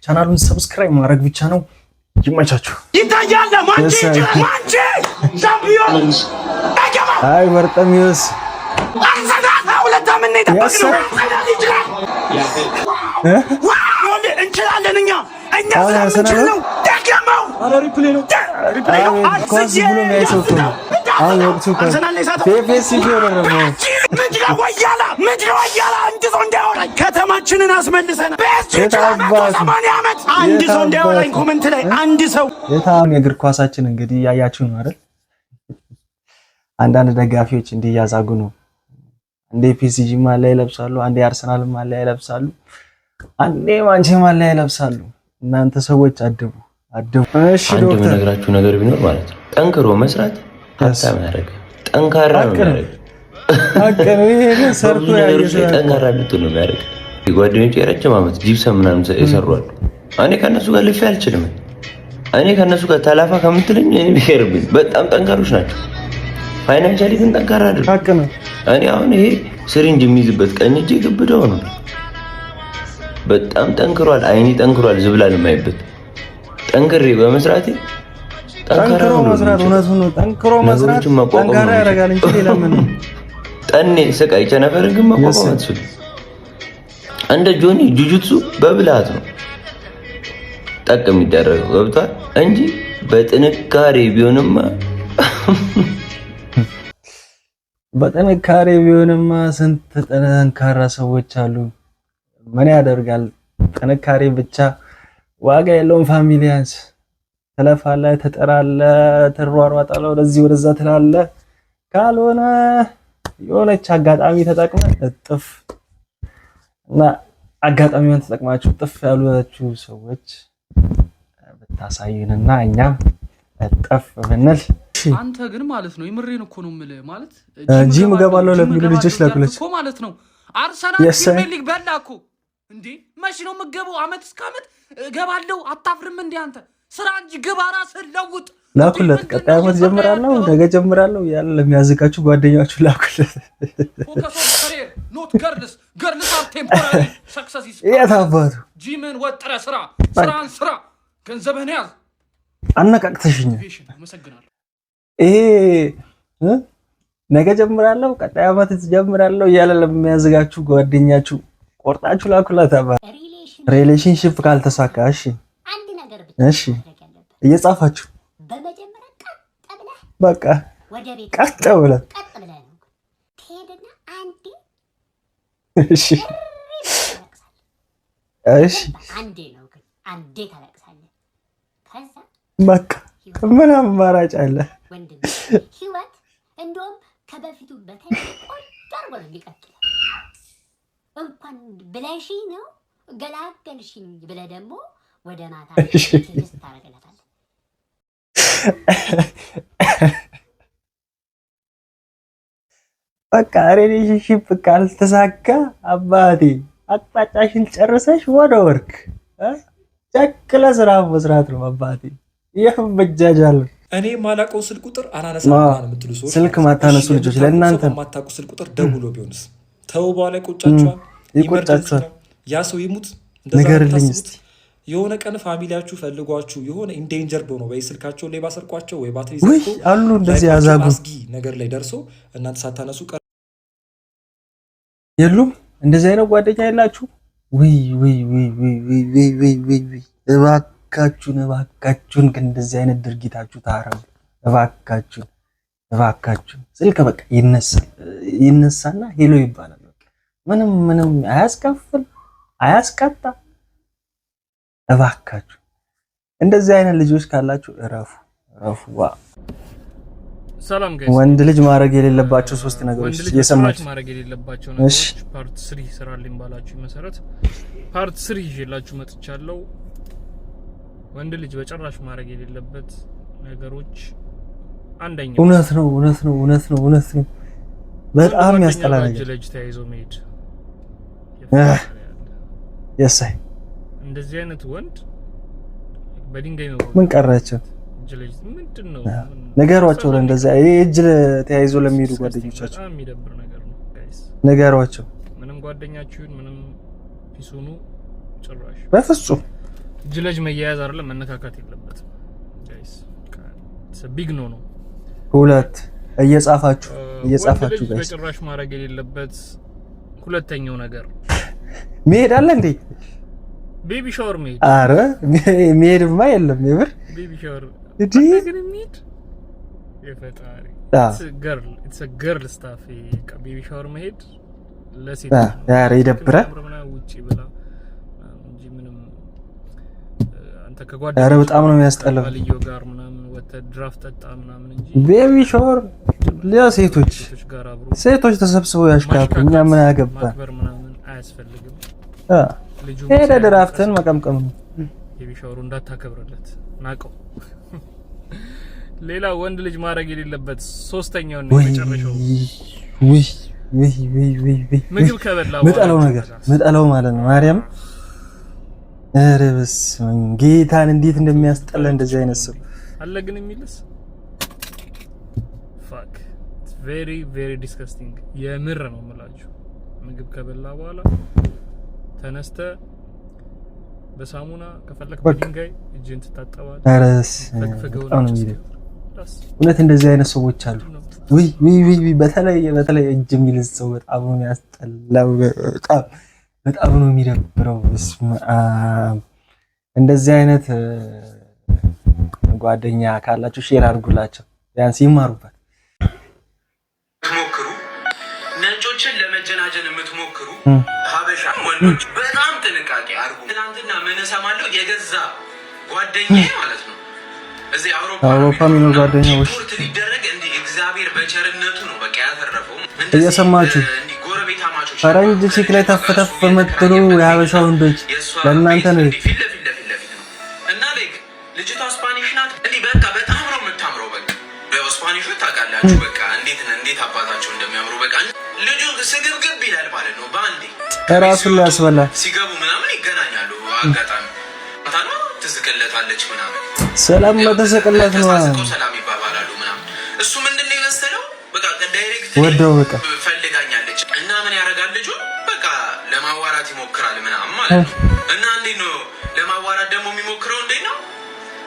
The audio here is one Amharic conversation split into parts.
ቻናሉን ሰብስክራይብ ማድረግ ብቻ ነው። ይመቻችሁ። ይታያል ማንቺ ሻምፒዮን አይ በርጠሚዮስ አርሰናል ሁለት አመት ተጠብቀው እንችላለን እኛ ስለምንችለው ደገመው ሪፕሌይ ነው ኳስ ብሎ የሚያይሰው አሁን ወቅቱ ከተማችንን አስመልሰን አንድ ሰው እንዳያወራኝ ኮመንት ላይ አንድ ሰው የታም የእግር ኳሳችን እንግዲህ ያያችሁ ነው አይደል? አንዳንድ ደጋፊዎች እንዲያዛጉ ነው። አንዴ ፒኤስጂ ማሊያ ይለብሳሉ፣ አንዴ አርሰናል ማሊያ ይለብሳሉ፣ አንዴ ማንቸስተር ማሊያ ይለብሳሉ። እናንተ ሰዎች አድቡ። እሺ ዶክተር አንድ ነገራችሁ ነገር ቢኖር ማለት ነው ጠንክሮ መስራት ሀሳብ ያደረገ ጠንካራ ነው ያደረገ አቀም ይሄ ሰርቶ ያየሰው ጠንካራ ነው የሚያደርግ ጓደኞቼ የረጅም ዓመት ጂፕሰም ምናምን ይሰራሉ። እኔ ከነሱ ጋር ልፌ አልችልም። እኔ ከነሱ ጋር ተላፋ ከምትለኝ እኔ ቢሄርብኝ በጣም ጠንካሮች ናቸው። ፋይናንሻሊ ግን ጠንካራ አይደለም። እኔ አሁን ይሄ ስሪንጅ የሚይዝበት ቀኝ እጄ ግብደው ነው። በጣም ጠንክሯል። አይኔ ጠንክሯል። ዝብላል የማይበት ጠንክሬ በመስራቴ ጠንክሮ መስራት እውነቱን ነው። ጠንክሮ መስራት ጠንካራ ያደርጋል እንጂ ሌላ ምን ጠኔ ስቃይ ቸነፈርን ግን መቋቋም አትችልም። እንደ ጆኒ ጁጁትሱ በብልሃት ነው ጠቅ የሚደረገው ገብቷል እንጂ በጥንካሬ ቢሆንማ በጥንካሬ ቢሆንማ ስንት ጠንካራ ሰዎች አሉ። ምን ያደርጋል ጥንካሬ ብቻ ዋጋ የለውም። ፋሚሊያንስ ትለፋለህ፣ ትጥራለህ፣ ትሯሯጣለህ፣ ወደዚህ ወደዛ ትላለህ። ካልሆነ የሆነች አጋጣሚ ተጠቅመህ እጥፍ እና አጋጣሚውን ተጠቅማችሁ እጥፍ ያሉችሁ ሰዎች ብታሳዩንና እኛም እጥፍ ብንል። አንተ ግን ማለት ነው የምሬን እኮ ነው የምልህ ማለት ጂም እገባለሁ ለሚሉ ልጆች ላኩለች እኮ ማለት ነው። አርሰናል ፕሪሚየር ሊግ በላ እኮ እንዴ! መቼ ነው የምትገባው? አመት እስከ አመት እገባለሁ። አታፍርም እንዴ አንተ? ስራ እንጂ ግባ፣ ራስህን ለውጥ። ላኩለት። ቀጣይ አመት ጀምራለሁ፣ ነገ ጀምራለሁ ያለ ለሚያዝጋችሁ ጓደኛችሁ ላኩለት። ኖት ገርልስ አር ቴምፖራሪ ሰክሰስ ኢዝ ያታባቱ ጂምን ወጥረ ስራን ስራ፣ ገንዘብህን ያዝ። አነቃቅተሽኝ አመሰግናለሁ። ይሄ ነገ ጀምራለሁ፣ ቀጣይ አመት ጀምራለሁ ያለ ለሚያዝጋችሁ ጓደኛችሁ ቆርጣችሁ ላኩለት። አባ ሪሌሽንሺፕ ካልተሳካ እሺ እየጻፋችሁ በመጀመሪያ በቃ ቀጥ ብለህ ትሄድና አንዴ እሺ አንዴ ነው ግን አንዴ ታለቅሳለህ። ከዛ በቃ ምን አማራጭ አለ? ወንድም ህይወት እንደውም ከበፊቱ በተለይ ቆንጆ አድርጎ ነው የሚቀጥለው። እንኳን ብለሽኝ ነው ገላገልሽኝ ብለህ ደግሞ ወደ ማታ ትዕግስት ታደርግለታለህ። በቃ ሪሌሽንሺፕ ካልተሳካ አባቴ አቅጣጫሽን ጨርሰሽ ወደ ወርክ ጨክለ ስራ መስራት ነው አባቴ። ይሄን በጃጃል እኔ ማላቀው ስልክ ቁጥር አናነሳም ማለት የምትሉ ሰዎች ስልክ ማታነሱ ልጆች ለእናንተ ማታቁ ስልክ ቁጥር ደውሎ ቢሆንስ ተው በኋላ ይቆጫችኋል። ያ ሰው ይሙት ንገርልኝ እስቲ። የሆነ ቀን ፋሚሊያችሁ ፈልጓችሁ የሆነ ኢንዴንጀር ሆኖ ወይ ስልካቸው ላይ ባሰርቋቸው ወይ ባትሪ ዘግቶ አሉ እንደዚህ ያዛጉ አስጊ ነገር ላይ ደርሶ እናንተ ሳታነሱ የሉም። እንደዚህ አይነት ጓደኛ የላችሁ? እባካችሁን ግን እንደዚህ አይነት ድርጊታችሁ ታረሙ። እባካችሁን ስልክ በቃ ይነሳና ሄሎ ይባላል። በቃ ምንም አያስከፍል አያስቀጣ። እባካችሁ እንደዚህ አይነት ልጆች ካላችሁ እረፉ። ሰላም ጋይስ፣ ወንድ ልጅ ማድረግ የሌለባቸው 3 ነገሮች እየሰማችሁ ማድረግ የሌለባቸው ነገሮች ፓርት 3 ስራልኝ ባላችሁ መሰረት ፓርት 3 ይዤላችሁ መጥቻለሁ። ወንድ ልጅ በጭራሽ ማድረግ የሌለበት ነገሮች አንደኛው እውነት ነው። በጣም ያስጠላ ነገር ልጅ ተያይዞ መሄድ የሳይ እንደዚህ አይነት ወንድ በድንጋይ ነው። ምን ቀራቸው? ልጅ ምንድነው ነገሯቸው? ለእንደዛ እጅ ተያይዞ ለሚሄዱ ጓደኞቻቸው በጣም የሚደብር ነገር ነው ጋይስ። ነገሯቸው። ምንም ጓደኛችሁን ምንም ፒሱኑ ጭራሽ በፍጹም ጅለጅ መያያዝ አይደለም መነካካት የለበትም ጋይስ ቢግ ኖ ነው። ሁለት እየጻፋችሁ ጋይስ በጭራሽ ማድረግ የሌለበት ሁለተኛው ነገር መሄድ አለ እንዴ? ቤቢ ሻወር መሄድ። አረ መሄድማ የለም የምር ቤቢ ሻወር እዲ ግን መሄድ የፈጣሪ it's a girl stuff ቤቢ ሻወር መሄድ ለሴት ያረ ይደብራል። ውጪ ብላ እንጂ ምንም አንተ ከጓደኛ አረ በጣም ነው የሚያስጠላው። ልዩ ጋር ምናምን ወተ ድራፍት ጠጣ ምናምን እንጂ ቤቢ ሻወር ለሴቶች ጋር አብሮ ሴቶች ተሰብስበው ያሽካኩ እኛ ምን ያገባ ማክበር ምናምን አያስፈልግም። ልጁ ሄደ ድራፍትን መቀምቀም ነው። ቤቢ ሻወሩ እንዳታከብርለት ናቀው። ሌላ ወንድ ልጅ ማድረግ የሌለበት ሶስተኛው ነው የመጨረሻው ምግብ ከበላ መጣለው ማለት ነው። ማርያም ኧረ በስመ አብ ጌታን እንዴት እንደሚያስጠላ እንደዚህ አይነት ሰው አለ ግን የሚልስ fuck it's very very disgusting የምር ነው የምላችሁ። ምግብ ከበላ በኋላ ተነስተ በሳሙና ከፈለክ በድንጋይ እጅን ትታጠባለህ። አረስ እውነት እንደዚህ አይነት ሰዎች አሉ። ወይ በተለይ እጅ የሚልዝ ሰው በጣም ነው የሚያስጠላው። በጣም ነው የሚደብረው። እንደዚህ አይነት ጓደኛ ካላችሁ ሼር አድርጉላቸው ቢያንስ ይማሩበት። ትሞክሩ ነጮችን ለመጀናጀን የምትሞክሩ ሀበሻ ወንዶች በጣም ጥንቃቄ አድርጉ። ትናንትና ምን ሰማለሁ የገዛ ጓደኛዬ ማለት ነው እዚህ አውሮፓ የሚኖር ጓደኛው ሪፖርት ሊደረግ እንደ እግዚአብሔር በቸርነቱ ነው በቃ ያተረፈው። እየሰማችሁ ፈረንጅ ቺክ ላይ ተፈተፍ በመጥሩ የሀበሻ ወንዶች ለእናንተ ነው እና ላይክ ልጅቷ ስፓኒሽ ናት። እንዴ በቃ በጣም ነው የምታምረው። በቃ በስፓኒሹ ታውቃላችሁ በቃ እንዴት አባታቸው እንደሚያምሩ በቃ ልጁ ስግብግብ ይላል ማለት ነው። ባንዴ ራሱን ላይ ያስበላል። ሲገቡ ምናምን ይገናኛሉ። አጋጣሚ ታና ትስቅለታለች ምናምን ሰላም ለተሰቀለት ነው ሰላም ይባባላሉ ምናምን። እሱ ምንድነው የመሰለው በቃ ዳይሬክት ወደው በቃ ፈልጋኛለች እና ምን ያደርጋል ልጁ በቃ ለማዋራት ይሞክራል ምናምን ማለት ነው። እና እንዴት ነው ለማዋራት ደግሞ የሚሞክረው? እንዴት ነው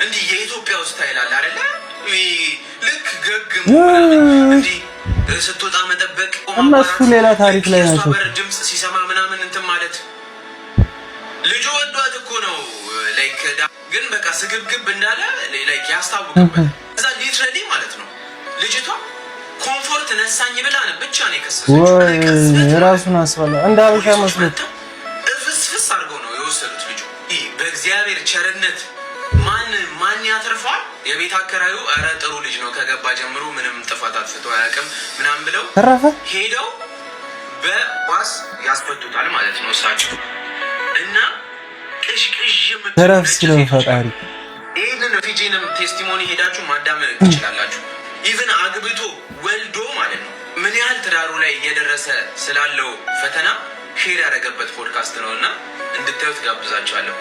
እንዲህ የኢትዮጵያ ስታይል አለ አይደለ? ልክ ገግሙ እንዴ ስትወጣ መጠበቅ እነሱ ሌላ ታሪክ ላይ ናቸው። ድምጽ ሲሰማ ምናምን እንትን ማለት ልጁ ወዷት እኮ ነው ላይክ ግን በቃ ስግብግብ እንዳለ ላይክ ያስታውቅበት። እዛ ሊትራሊ ማለት ነው ልጅቷ ኮምፎርት ነሳኝ ብላ ብቻ ነው የከሰሰችው። ራሱን አስበላ እንደ ሀበሻ መስሎት ፍስፍስ አድርገው ነው የወሰዱት ልጁ። በእግዚአብሔር ቸርነት ማን ያተርፋል? የቤት አከራዩ ኧረ ጥሩ ልጅ ነው ከገባ ጀምሮ ምንም ጥፋት አጥፍቶ አያውቅም ምናምን ብለው ሄደው በዋስ ያስፈቱታል ማለት ነው እሳቸው እና ተረፍ ሲለው ፈጣሪ ይሄንን ፊጂንም ቴስቲሞኒ ሄዳችሁ ማዳመጥ ትችላላችሁ። ኢቭን አግብቶ ወልዶ ማለት ነው ምን ያህል ትዳሩ ላይ እየደረሰ ስላለው ፈተና ሼር ያደረገበት ፖድካስት ነውና እንድታዩት ጋብዛችኋለሁ።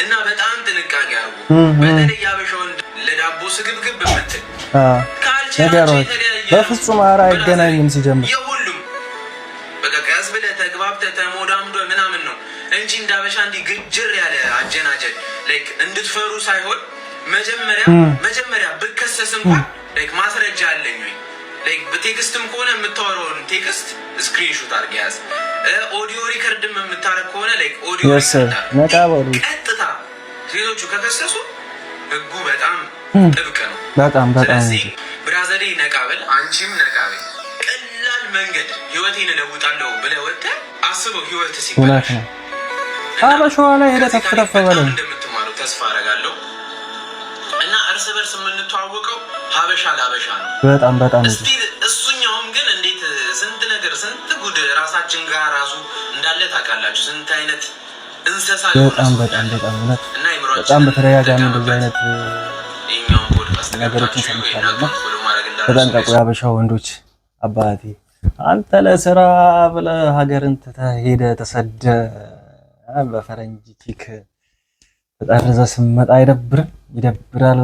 እና በጣም ጥንቃቄ አድርጉ። በተለይ ያበሻውን ለዳቦ ስግብግብ ብትል ካልቻላችሁ በፍጹም አራ አይገናኝም ሲጀምር የሁሉም በቃ ቀስ ብለህ ተግባብተህ ተሞዳምዶ ምናምን ነው እንጂ እንዳበሻ እንዲህ ግጅር ያለ አጀናጀን ላይክ እንድትፈሩ ሳይሆን መጀመሪያ ብከሰስ እንኳን ላይክ ማስረጃ አለኝ ወይ ላይክ በቴክስትም ከሆነ የምታወራውን ቴክስት ስክሪንሾት አድርገህ ያዝ። ኦዲዮ ሪከርድም የምታረግ ከሆነ ላይክ ኦዲዮ ቀጥታ ሴቶቹ ከከሰሱ ህጉ በጣም ጥብቅ ነው። በጣም ስለዚህ ብራዘሬ ነቃበል፣ አንቺም ነቃበል። ቀላል መንገድ ህይወቴን እለውጣለሁ ብለህ ወጥተህ አስበው። ህይወት ሲባል ሀበሻዋ ላይ ሄደህ ተፍተፍ በለው እንደምትማሩ ተስፋ አደርጋለሁ። እና እርስ በርስ የምንተዋወቀው ሀበሻ ለሀበሻ ነው። በጣም እስቲ እሱኛውም ግን እንዴት ስንት ጉድ ራሳችን ጋር ራሱ እንዳለ ታውቃላችሁ። ስንት አይነት እንስሳ በጣም በተደጋጋሚ እንደዚህ አይነት ነገሮችን ሰምቻለሁ። ተጠንቀቁ የሀበሻ ወንዶች። አባቴ አንተ ለስራ ብለህ ሀገርን ትተህ ሄደህ ተሰደህ በፈረንጅ ቺክ ተጠርዘህ ስትመጣ አይደብርም? ይደብራል።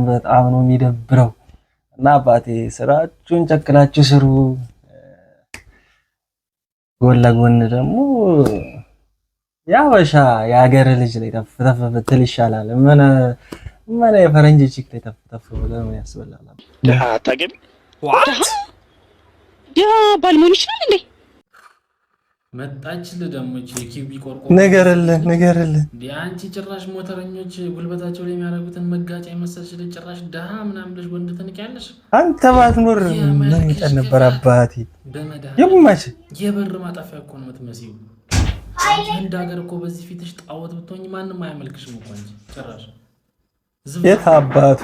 በጣም ነው የሚደብረው። እና አባቴ ስራችሁን ጨክላችሁ ስሩ። ጎን ለጎን ደግሞ ያበሻ የሀገር ልጅ ላይ ተፍ ብትል ይሻላል። ምን የፈረንጅ ቺክ ላይ ተፍ ብለህ ምን ያስበላል? ደሃ አታገቢ ደሃ ባልሞን ይችላል እንዴ? መጣችልህ ደግሞ ኪቢ ቆርቆ ንገርልን አንቺ ጭራሽ ሞተረኞች ጉልበታቸው ላይ የሚያደርጉትን መጋጫ የመሰልሽ ጭራሽ ደሃ ምናምን ብለሽ ወንድ ትንቂያለሽ። አንተ ባትኖር ምን ይጠን ነበር አባቴ። ይማች የበር ማጣፊያ እኮ ነው የምትመስይው። አንድ ሀገር እኮ በዚህ ፊትሽ ጣዖት ብትሆኝ ማንም አያመልክሽም እኮ እንጂ ጭራሽ የት አባቱ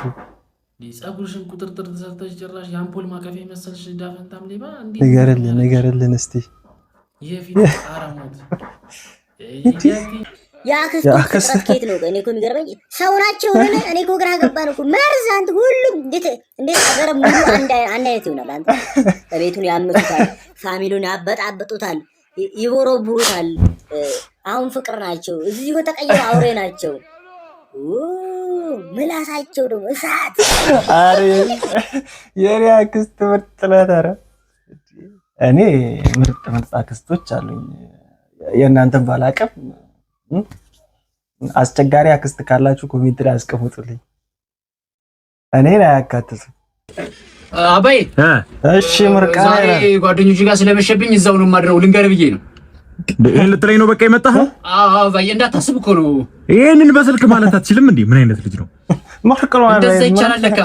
ጸጉርሽን ቁጥርጥር ተሰርተሽ ጭራሽ የአምፖል ማቀፊያ የመሰልሽ ዳፈንታም ሌባ እንዴ! ንገርልን እስቲ የፊት አራሞት ያክስት ከት ነው። እኔ እኮ የሚገርመኝ ሰው ናቸው። እኔ እኮ ግራ ገባን እኮ መርዝ አንተ ሁሉም እንዴት አገር ሙሉ አንድ አይነት ይሆናል። አንተ ቤቱን ያምጡታል፣ ፋሚሊውን ያበጣብጡታል፣ ይቦረቡሩታል። አሁን ፍቅር ናቸው፣ እዚህ እኮ ተቀየሩ አውሬ ናቸው። ምላሳቸው ደግሞ እሳት። አሬ የኔ አክስት ምርጥ ናት። ኧረ እኔ ምርጥ አክስቶች አሉኝ። የእናንተን ባላቀም አስቸጋሪ አክስት ካላችሁ ኮሜንት ላይ አስቀምጡልኝ። እኔን አያካትትም። አባዬ እሺ ምርቃ ዛሬ ጓደኞች ጋር ስለመሸብኝ እዛው ነው የማድረው። ልንገርህ ብዬ ነው። ይሄን ልትለኝ ነው? በቃ የመጣኸው? አዎ አባዬ እንዳታስብ እኮ ነው። ይሄንን በስልክ ማለት አትችልም እንዴ? ምን አይነት ልጅ ነው? ማርቀሎ ማለት እንደዛ ይቻላል ለካ።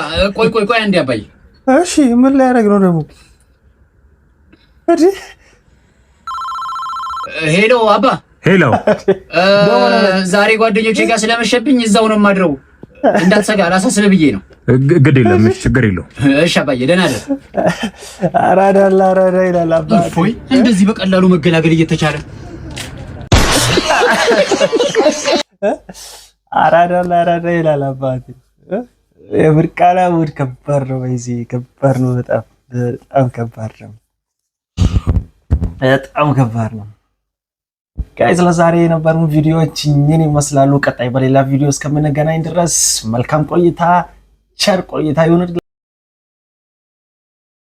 ቆይ አንዴ አባዬ። እሺ ምን ላይ ያደርግ ነው ደግሞ? እዲ ሄሎ አባ። ሄሎ ዛሬ ጓደኞቼ ጋር ስለመሸብኝ እዛው ነው የማድረው። እንዳትሰጋ አላሳስብህ ብዬ ነው። ግድ የለም ችግር የለውም። እሺ አባዬ ደህና ነህ? አራዳ ይላል አባዬ። እፎይ እንደዚህ በቀላሉ መገላገል እየተቻለ አራዳ ይላል አባቴ። የብርቃና ሙድ ከባድ ነው። በዚህ ከባድ ነው። በጣም ከባድ ነው። በጣም ከባድ ነው። ጋይስ ለዛሬ የነበሩን ቪዲዮዎች እኚህን ይመስላሉ። ቀጣይ በሌላ ቪዲዮ እስከምንገናኝ ድረስ መልካም ቆይታ፣ ቸር ቆይታ ይሁን።